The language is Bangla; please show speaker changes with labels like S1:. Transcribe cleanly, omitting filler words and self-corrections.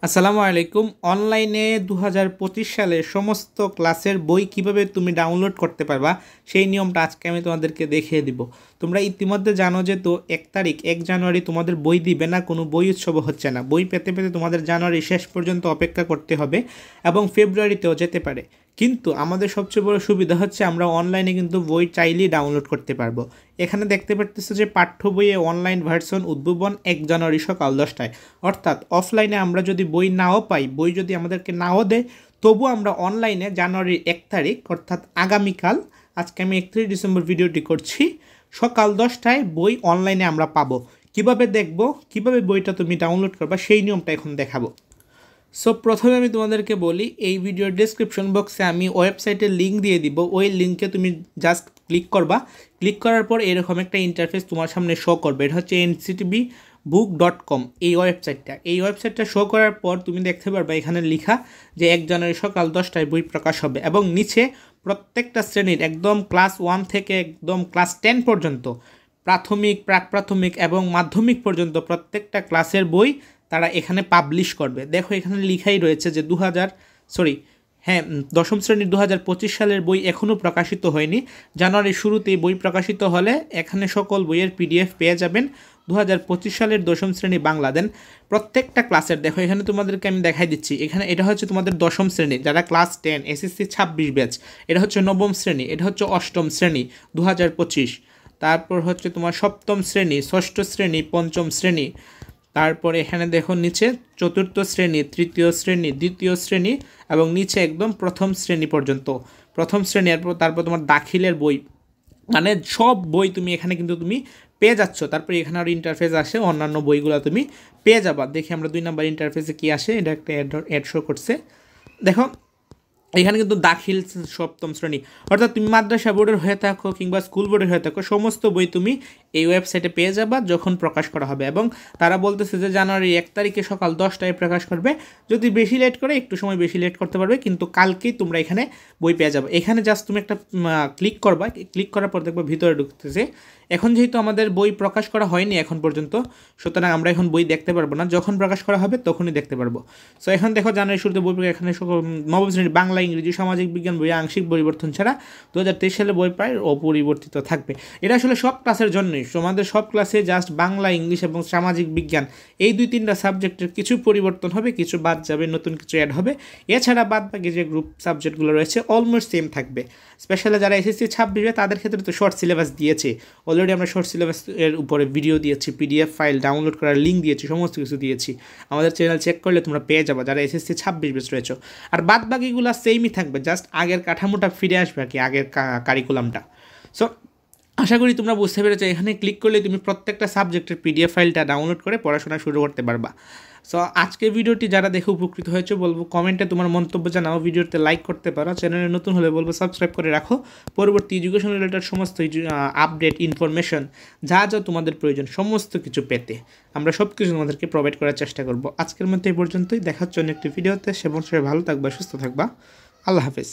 S1: আসসালামু আলাইকুম। অনলাইনে 2025 সালে সমস্ত ক্লাসের বই কিভাবে তুমি ডাউনলোড করতে পারবা সেই নিয়মটা আজকে আমি তোমাদেরকে দেখিয়ে দিব। তোমরা ইতিমধ্যে জানো যে 1 জানুয়ারি তোমাদের বই দিবে না, কোনো বই উৎসব হচ্ছে না। বই পেতে পেতে তোমাদের জানুয়ারি শেষ পর্যন্ত অপেক্ষা করতে হবে এবং ফেব্রুয়ারিতেও যেতে পারে। কিন্তু আমাদের সবচেয়ে বড় সুবিধা হচ্ছে আমরা অনলাইনে কিন্তু বই চাইলেই ডাউনলোড করতে পারবো। এখানে দেখতে পারতেছো যে পাঠ্য বইয়ে অনলাইন ভার্সন উদ্ভাবন 1 জানুয়ারি সকাল 10টায়। অর্থাৎ অফলাইনে আমরা যদি বই নাও পাই, বই যদি আমাদেরকে নাও দেয়, তবু আমরা অনলাইনে জানুয়ারির 1 তারিখ অর্থাৎ আগামীকাল, আজকে আমি 31 ডিসেম্বর ভিডিওটি করছি, সকাল 10টায় বই অনলাইনে আমরা পাবো। কিভাবে দেখব, কিভাবে বইটা তুমি ডাউনলোড করবা সেই নিয়মটা এখন দেখাবো। সো প্রথমে আমি তোমাদেরকে বলি, এই ভিডিওর ডেসক্রিপশন বক্সে আমি ওয়েবসাইটের লিঙ্ক দিয়ে দিব। ওই লিঙ্কে তুমি জাস্ট ক্লিক করবা। ক্লিক করার পর এরকম একটা ইন্টারফেস তোমার সামনে শো করবে। এটা হচ্ছে nctbbook.com এই ওয়েবসাইটটা। এই ওয়েবসাইটটা শো করার পর তুমি দেখতে পারবা এখানে লেখা যে 1 জানুয়ারি সকাল 10টায় বই প্রকাশ হবে এবং নিচে প্রত্যেকটা শ্রেণীর একদম ক্লাস 1 থেকে একদম ক্লাস 10 পর্যন্ত, প্রাথমিক, প্রাক প্রাথমিক এবং মাধ্যমিক পর্যন্ত প্রত্যেকটা ক্লাসের বই তারা এখানে পাবলিশ করবে। দেখো এখানে লেখাই রয়েছে যে দশম শ্রেণীর 2025 সালের বই এখনও প্রকাশিত হয়নি। জানুয়ারির শুরুতেই বই প্রকাশিত হলে এখানে সকল বইয়ের PDF পেয়ে যাবেন। 2025 সালের দশম শ্রেণী বাংলা দেন প্রত্যেকটা ক্লাসের। দেখো এখানে তোমাদেরকে আমি দেখাই দিচ্ছি, এখানে এটা হচ্ছে তোমাদের দশম শ্রেণী যারা ক্লাস 10 SSC 26 ব্যাচ, এটা হচ্ছে নবম শ্রেণী, এটা হচ্ছে অষ্টম শ্রেণী 2025, তারপর হচ্ছে তোমার সপ্তম শ্রেণী, ষষ্ঠ শ্রেণী, পঞ্চম শ্রেণী, তারপরে এখানে দেখো নিচে চতুর্থ শ্রেণী, তৃতীয় শ্রেণী, দ্বিতীয় শ্রেণী এবং নিচে একদম প্রথম শ্রেণী পর্যন্ত। প্রথম শ্রেণী, তারপর তোমার দাখিলের বই, মানে সব বই তুমি এখানে কিন্তু তুমি পেয়ে যাচ্ছ। তারপরে এখানে আরও ইন্টারফেস আসে, অন্যান্য বইগুলো তুমি পেয়ে যাবা। দেখি আমরা 2 নম্বর ইন্টারফেসে কী আসে, এটা একটা অ্যাড শো করছে। দেখো এখানে কিন্তু দাখিল সপ্তম শ্রেণী, অর্থাৎ তুমি মাদ্রাসা বোর্ডের হয়ে থাকো কিংবা স্কুল বোর্ডের হয়ে থাকো, সমস্ত বই তুমি এই ওয়েবসাইটে পেয়ে যাবা যখন প্রকাশ করা হবে। এবং তারা বলতেছে যে জানুয়ারি 1 তারিখে সকাল 10টায় প্রকাশ করবে। যদি বেশি লেট করে, একটু সময় বেশি লেট করতে পারবে, কিন্তু কালকেই তোমরা এখানে বই পেয়ে যাবে। এখানে জাস্ট তুমি একটা ক্লিক করবা, ক্লিক করার পর দেখবে ভিতরে ঢুকতেছে। এখন যেহেতু আমাদের বই প্রকাশ করা হয়নি এখন পর্যন্ত, সুতরাং আমরা এখন বই দেখতে পারবো না, যখন প্রকাশ করা হবে তখনই দেখতে পারবো। সো এখন দেখো জানুয়ারি শুরুতে বই এখানে নবম শ্রেণীর বাংলা, ইংরেজি, সামাজিক বিজ্ঞান বই আংশিক পরিবর্তন ছাড়া 2023 সালে বই প্রায় অপরিবর্তিত থাকবে। এটা আসলে সব ক্লাসের জন্যই, আমাদের সব ক্লাসে জাস্ট বাংলা, ইংলিশ এবং সামাজিক বিজ্ঞান এই 2-3টা সাবজেক্টের কিছু পরিবর্তন হবে, কিছু বাদ যাবে, নতুন কিছু অ্যাড হবে। এছাড়া বাদ বাকি যে গ্রুপ সাবজেক্টগুলো রয়েছে অলমোস্ট সেম থাকবে। স্পেশালি যারা SSC 26 তাদের ক্ষেত্রে তো শর্ট সিলেবাস দিয়েছে অলরেডি। আমরা শর্ট সিলেবাসের উপরে ভিডিও দিয়েছি, PDF ফাইল ডাউনলোড করার লিঙ্ক দিয়েছি, সমস্ত কিছু দিয়েছি। আমাদের চ্যানেল চেক করলে তোমরা পেয়ে যাবে যারা SSC 26 ব্যাচ রয়েছে। আর বাদ বাকিগুলো সেমই থাকবে, জাস্ট আগের কাঠামোটা ফিরে আসবে আর কি, আগের কারিকুলামটা। সো আশা করি তোমরা বুঝতে পেরেছো। এখানে ক্লিক করলে তুমি প্রত্যেকটা সাবজেক্টের PDF ফাইলটা ডাউনলোড করে পড়াশোনা শুরু করতে পারবা। সো আজকের ভিডিওটি যারা দেখে উপকৃত হয়েছে বলবো কমেন্টে তোমার মন্তব্য জানাও, ভিডিওতে লাইক করতে পারো, চ্যানেলে নতুন হলে বলবো সাবস্ক্রাইব করে রাখো। পরবর্তী এডুকেশন রিলেটেড সমস্ত আপডেট, ইনফরমেশন যা যা তোমাদের প্রয়োজন সমস্ত কিছু পেতে আমরা সব কিছু তোমাদেরকে প্রোভাইড করার চেষ্টা করব। আজকের মতো এই পর্যন্তই, দেখার জন্য একটি ভিডিওতে। সে ভালো থাকবা, সুস্থ থাকবা। আল্লাহ হাফেজ।